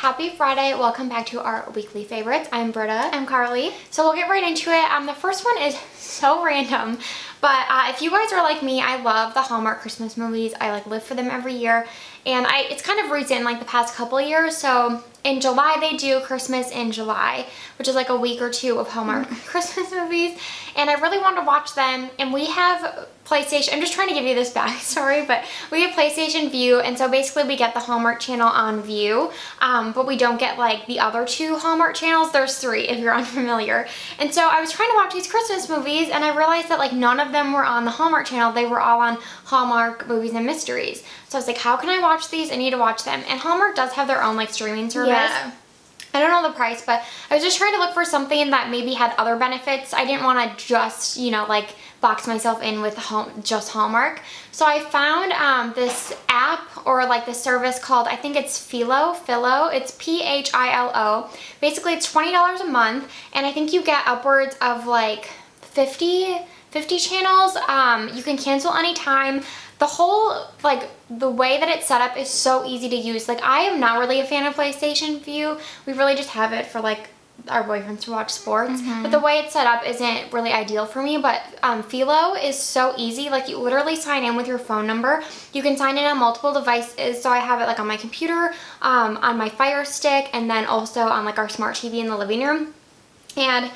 Happy Friday. Welcome back to our weekly favorites. I'm Britta. I'm Carli. So we'll get right into it. The first one is so random, but if you guys are like me, I love the Hallmark Christmas movies. I live for them every year, and it's kind of recent, the past couple of years. So in July they do Christmas in July, which is a week or two of Hallmark Christmas movies, and I really wanted to watch them. And we have PlayStation. I'm just trying to give you this backstory, but we have PlayStation View, and so basically we get the Hallmark channel on View, but we don't get the other two Hallmark channels. There's three if you're unfamiliar. And so I was trying to watch these Christmas movies, and I realized that none of them were on the Hallmark channel. They were all on Hallmark Movies and Mysteries. So I was like, how can I watch these? I need to watch them. And Hallmark does have their own streaming service. Yeah. I don't know the price, but I was just trying to look for something that maybe had other benefits. I didn't want to just, box myself in with just Hallmark. So I found this app or this service called, I think it's Philo. It's Philo. Basically, it's $20 a month, and I think you get upwards of 50 channels. You can cancel anytime. The whole, the way that it's set up is so easy to use. I am not really a fan of PlayStation View. We really just have it for, our boyfriends to watch sports. But the way it's set up isn't really ideal for me. But Philo is so easy. You literally sign in with your phone number. You can sign in on multiple devices. So I have it, on my computer, on my Fire Stick, and then also on, our smart TV in the living room. And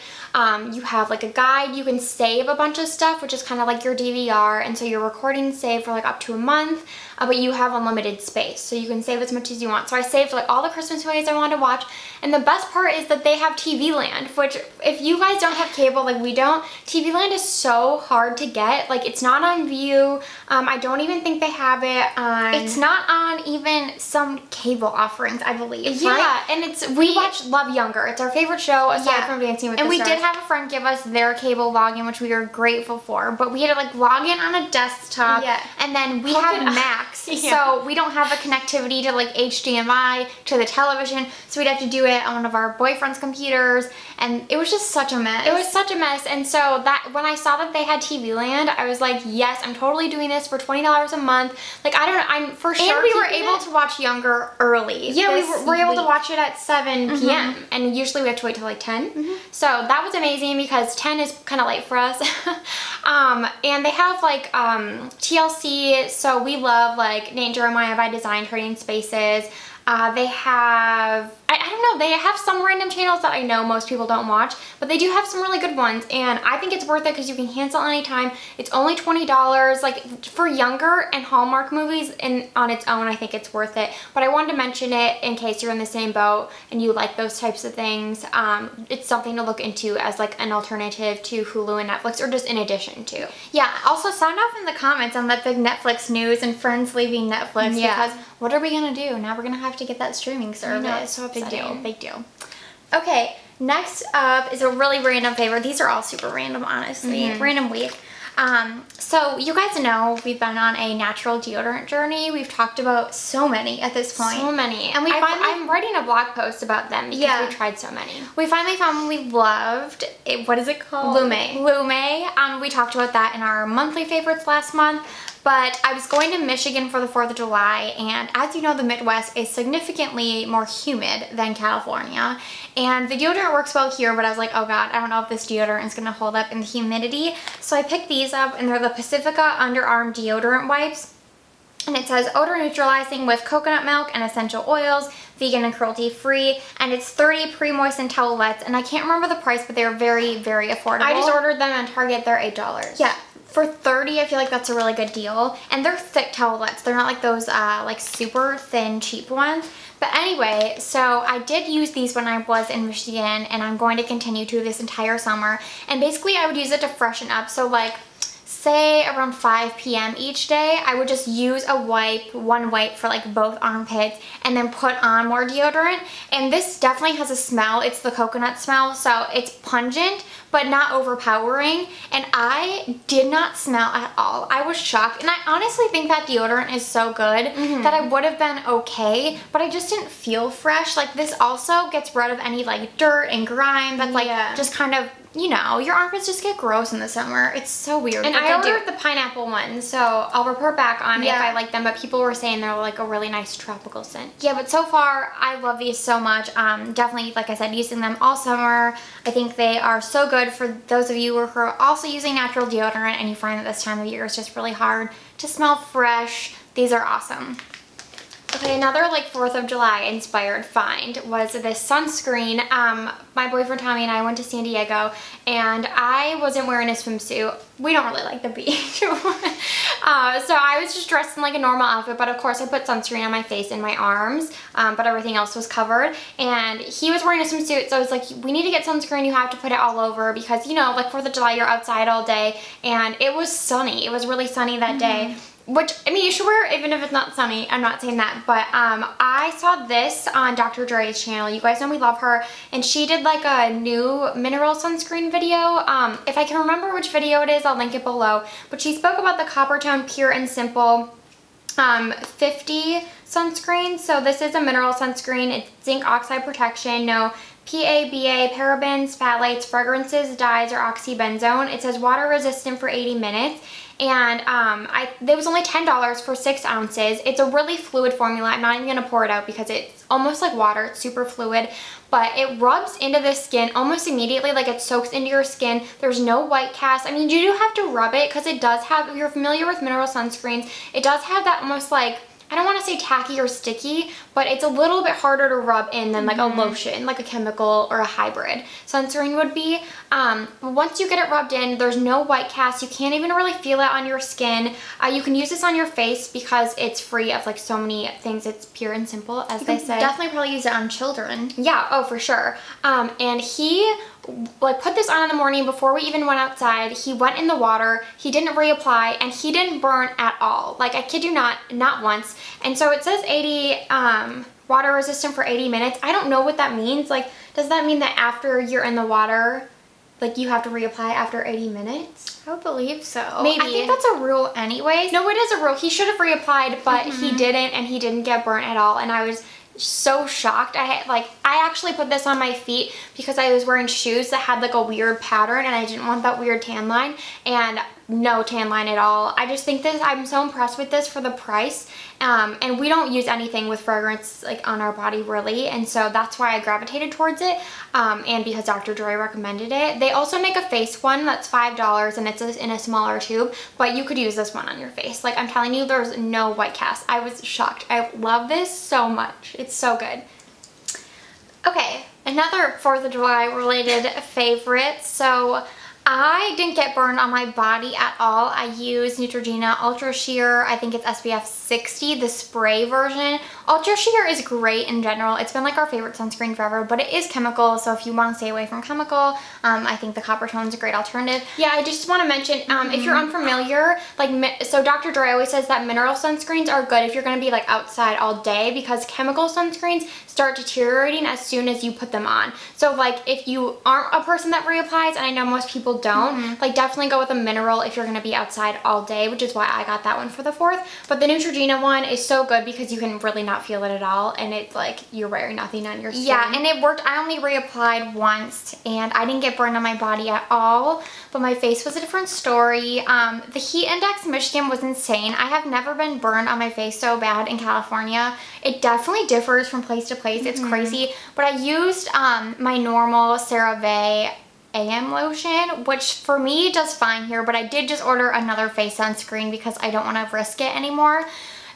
you have a guide. You can save a bunch of stuff, which is kind of your DVR, and so your recordings save for up to a month, but you have unlimited space, so you can save as much as you want. So I saved all the Christmas movies I wanted to watch, and the best part is that they have TV Land, which if you guys don't have cable we don't, TV Land is so hard to get. It's not on View. I don't even think they have it on. It's not on even some cable offerings, I believe. Yeah, right? and we watch Love Younger. It's our favorite show aside from Dancing with the Stars. And we did have a friend give us their cable login, which we are grateful for, but we had to log in on a desktop, and then we have Max, so we don't have a connectivity to HDMI to the television, so we'd have to do it on one of our boyfriend's computers, and it was just such a mess. It was such a mess. And so that when I saw that they had TV Land, I was like, yes, I'm totally doing this for $20 a month. I'm for sure. And we were able to watch Younger early. Yeah, we were able to watch it at 7 p.m. And usually we have to wait till 10. So that was amazing because 10 is kind of late for us. And they have TLC, so we love Nate and Jeremiah by Design, Trading Spaces. They have, I don't know, they have some random channels that I know most people don't watch, but they do have some really good ones, and I think it's worth it because you can cancel anytime. It's only $20, for Younger and Hallmark movies, and on its own, I think it's worth it. But I wanted to mention it in case you're in the same boat and you like those types of things. It's something to look into as an alternative to Hulu and Netflix, or just in addition to. Yeah, also sound off in the comments on that big Netflix news and friends leaving Netflix, because what are we gonna do? Now we're gonna have to get that streaming service. I know, it's so upsetting. Big deal. Okay, next up is a really random favorite. These are all super random, honestly. Random week. So you guys know we've been on a natural deodorant journey. We've talked about so many at this point. So many. And I'm writing a blog post about them because we tried so many. We finally found one we loved. What is it called? Lume. We talked about that in our monthly favorites last month. But I was going to Michigan for the 4th of July, and as you know, the Midwest is significantly more humid than California. And the deodorant works well here, but I was like, oh god, I don't know if this deodorant is going to hold up in the humidity. So I picked these up, and they're the Pacifica Underarm Deodorant Wipes. And it says odor neutralizing with coconut milk and essential oils, vegan and cruelty free, and it's 30 pre-moistened towelettes. And I can't remember the price, but they're very, very affordable. I just ordered them on Target. They're $8. Yeah. For 30, I feel like that's a really good deal. And they're thick towelettes. They're not like those super thin, cheap ones. But anyway, so I did use these when I was in Michigan, and I'm going to continue to this entire summer. And basically, I would use it to freshen up. So say around 5 p.m. each day, I would just use one wipe for both armpits, and then put on more deodorant. And this definitely has a smell. It's the coconut smell, so it's pungent, but not overpowering. And I did not smell at all. I was shocked. And I honestly think that deodorant is so good that I would have been okay, but I just didn't feel fresh. This also gets rid of any dirt and grime that's just kind of you know, your armpits just get gross in the summer. It's so weird. And I ordered the pineapple one, so I'll report back on if I like them, but people were saying they're like a really nice tropical scent. Yeah, but so far, I love these so much. Definitely, like I said, using them all summer. I think they are so good for those of you who are also using natural deodorant and you find that this time of year is just really hard to smell fresh. These are awesome. Okay, another like 4th of July inspired find was this sunscreen. My boyfriend Tommy and I went to San Diego and I wasn't wearing a swimsuit. We don't really like the beach. So I was just dressed in like a normal outfit, but of course I put sunscreen on my face and my arms, but everything else was covered. And he was wearing a swimsuit, so I was like, we need to get sunscreen, you have to put it all over because, you know, like 4th of July, you're outside all day. And it was sunny. It was really sunny that day. Which, I mean, you should wear it even if it's not sunny. I'm not saying that. But I saw this on Dr. Dre's channel. You guys know we love her. And she did like a new mineral sunscreen video. If I can remember which video it is, I'll link it below. But she spoke about the Coppertone Pure and Simple 50 sunscreen. So this is a mineral sunscreen. It's zinc oxide protection. No PABA, parabens, phthalates, fragrances, dyes, or oxybenzone. It says water resistant for 80 minutes. And it was only $10 for 6 ounces. It's a really fluid formula. I'm not even going to pour it out because it's almost like water. It's super fluid. But it rubs into the skin almost immediately, like it soaks into your skin. There's no white cast. I mean, you do have to rub it because it does have, if you're familiar with mineral sunscreens, it does have that almost like, I don't want to say tacky or sticky, but it's a little bit harder to rub in than like a lotion, like a chemical or a hybrid sunscreen would be. But once you get it rubbed in, there's no white cast. You can't even really feel it on your skin. You can use this on your face because it's free of like so many things. It's pure and simple, as they say. Definitely probably use it on children. Yeah, oh for sure. And he like put this on in the morning before we even went outside. He went in the water, he didn't reapply, and he didn't burn at all. Like, I kid you not once. And so it says 80 water resistant for 80 minutes. I don't know what that means. Like, does that mean that after you're in the water, like you have to reapply after 80 minutes? I would believe so. Maybe. I think that's a rule anyways. No, it is a rule. He should have reapplied, but he didn't, and he didn't get burnt at all. And I was so shocked. I actually put this on my feet because I was wearing shoes that had like a weird pattern and I didn't want that weird tan line, and no tan line at all. I just think this, I'm so impressed with this for the price. And we don't use anything with fragrance like on our body really, and so that's why I gravitated towards it, and because Dr. Dre recommended it. They also make a face one that's $5 and it's in a smaller tube, but you could use this one on your face. Like, I'm telling you, there's no white cast. I was shocked. I love this so much. It's so good. Okay, another 4th of July related favorite. So I didn't get burned on my body at all. I use Neutrogena Ultra Sheer. I think it's SPF 60, the spray version. Ultra Sheer is great in general. It's been like our favorite sunscreen forever, but it is chemical, so if you want to stay away from chemical, I think the Coppertone is a great alternative. Yeah, I just want to mention, if you're unfamiliar, like, so Dr. Dre always says that mineral sunscreens are good if you're going to be like outside all day, because chemical sunscreens start deteriorating as soon as you put them on. So like, if you aren't a person that reapplies, and I know most people don't, like, definitely go with a mineral if you're going to be outside all day, which is why I got that one for the 4th. But the Neutrogena one is so good because you can really not feel it at all, and it's like you're wearing nothing on your skin. Yeah, and it worked. I only reapplied once and I didn't get burned on my body at all, but my face was a different story. The heat index in Michigan was insane. I have never been burned on my face so bad in California. It definitely differs from place to place. It's crazy, but I used my normal CeraVe AM lotion, which for me does fine here, but I did just order another face sunscreen because I don't want to risk it anymore.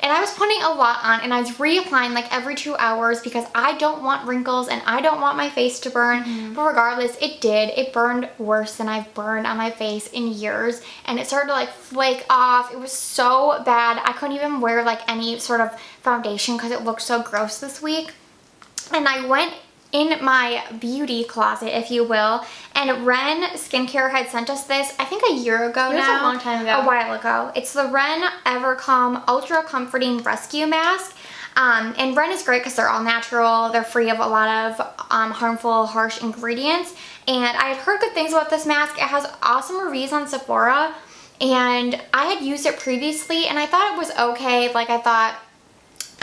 And I was putting a lot on, and I was reapplying like every 2 hours because I don't want wrinkles and I don't want my face to burn. But regardless, it did. It burned worse than I've burned on my face in years, and it started to like flake off. It was so bad. I couldn't even wear like any sort of foundation because it looked so gross this week. And I went in my beauty closet, if you will, and Ren Skincare had sent us this, I think a year ago now. It was a long time ago. A while ago. It's the Ren Evercalm Ultra Comforting Rescue Mask. And Ren is great because they're all natural. They're free of a lot of harmful, harsh ingredients. And I had heard good things about this mask. It has awesome reviews on Sephora. And I had used it previously, and I thought it was okay. Like, I thought,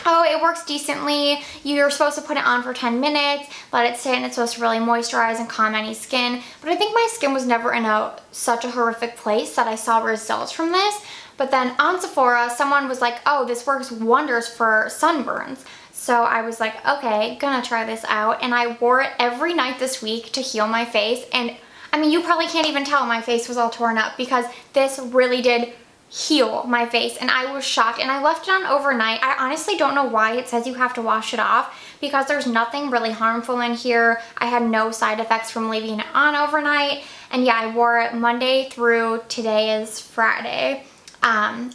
oh, it works decently. You're supposed to put it on for 10 minutes, let it sit, and it's supposed to really moisturize and calm any skin. But I think my skin was never in such a horrific place that I saw results from this. But then on Sephora, someone was like, oh, this works wonders for sunburns. So I was like, okay, gonna try this out. And I wore it every night this week to heal my face. And I mean, you probably can't even tell my face was all torn up because this really did heal my face, and I was shocked. And I left it on overnight. I honestly don't know why it says you have to wash it off because there's nothing really harmful in here. I had no side effects from leaving it on overnight. And yeah, I wore it Monday through today is Friday.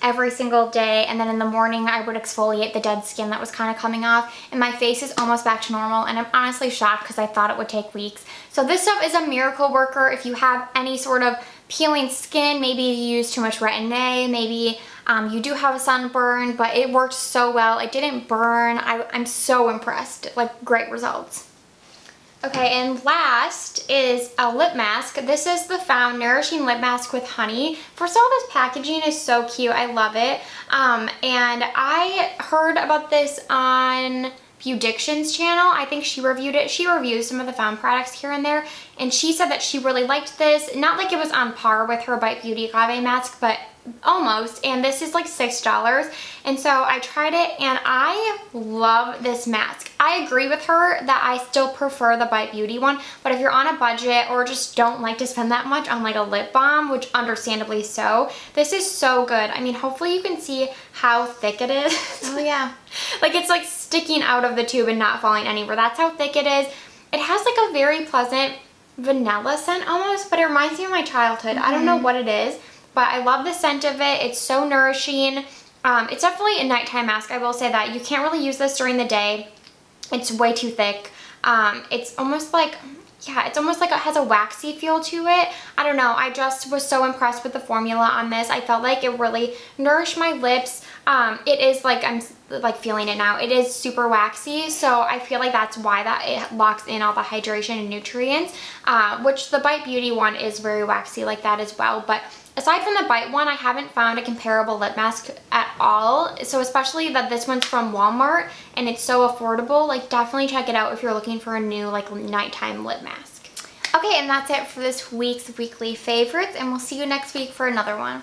Every single day, and then in the morning I would exfoliate the dead skin that was kind of coming off, and my face is almost back to normal, and I'm honestly shocked because I thought it would take weeks. So this stuff is a miracle worker if you have any sort of peeling skin. Maybe you use too much retin-A, maybe you do have a sunburn, but it worked so well. It didn't burn. I'm so impressed. Like, great results. Okay, and last is a lip mask. This is the Found Nourishing Lip Mask with Honey. First of all, this packaging is so cute. I love it. And I heard about this on Beaudiction's channel. I think she reviewed it. She reviews some of the Found products here and there, and she said that she really liked this. Not like it was on par with her Bite Beauty Agave mask, but almost. And this is like $6, and so I tried it and I love this mask. I agree with her that I still prefer the Bite Beauty one, but if you're on a budget or just don't like to spend that much on like a lip balm, which understandably so, this is so good. I mean, hopefully you can see how thick it is. Oh yeah. Like, it's like sticking out of the tube and not falling anywhere. That's how thick it is. It has like a very pleasant vanilla scent almost, but it reminds me of my childhood. I don't know what it is, but I love the scent of it. It's so nourishing. It's definitely a nighttime mask. I will say that. You can't really use this during the day. It's way too thick. It's almost like, yeah, it's almost like it has a waxy feel to it. I don't know. I just was so impressed with the formula on this. I felt like it really nourished my lips. It is like, I'm like feeling it now. It is super waxy, so I feel like that's why that it locks in all the hydration and nutrients, which the Bite Beauty one is very waxy like that as well. But aside from the Bite one, I haven't found a comparable lip mask at all. So especially that this one's from Walmart and it's so affordable, like definitely check it out if you're looking for a new like nighttime lip mask. Okay, and that's it for this week's weekly favorites, and we'll see you next week for another one.